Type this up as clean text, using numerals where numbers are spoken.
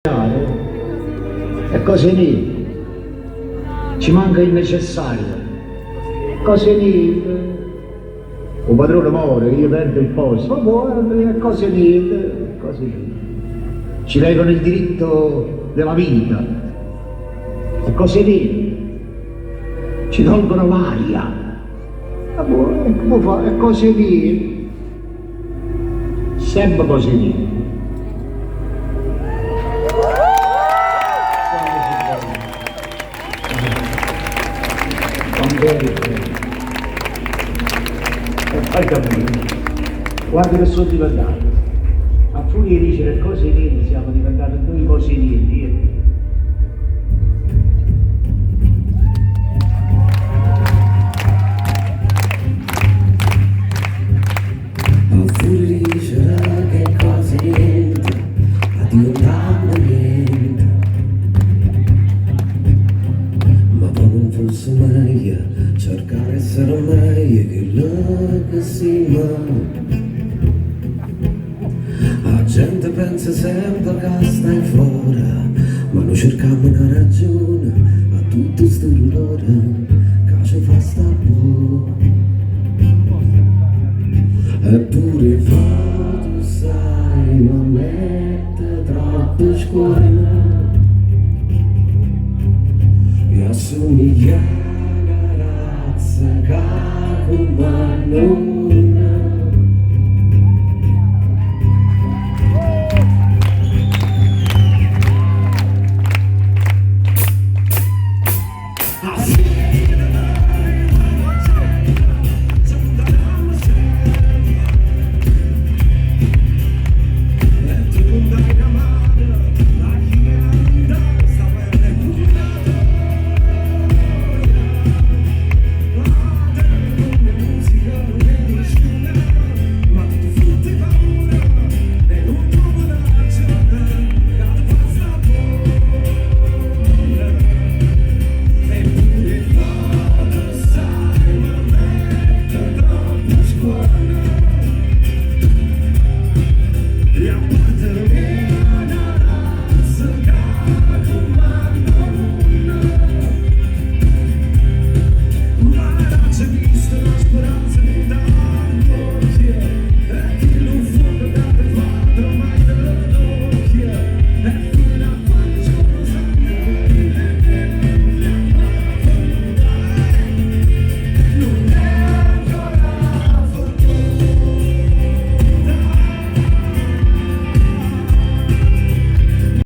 E cose lì ci manca il necessario, cose lì un padrone muore, io perdo il posto, e cose lì ci legano il diritto della vita, e cose lì ci tolgono l'aria, e come fa? E cose lì, sempre cose lì. E fai capire, guarda che sono diventati, a furia di dicere cose lì siamo diventati noi cose lì. A furia di dicere che cose niente, a diventare niente, ma poi non fosse meglio cercare essere meglio che lo che si va. La gente pensa sempre che stai fuori, ma noi cerchiamo una ragione a tutto sto dolore che ci fa sta buono. Eppure tu sai, non mette troppo scuola e assomiglia a una razza che comanda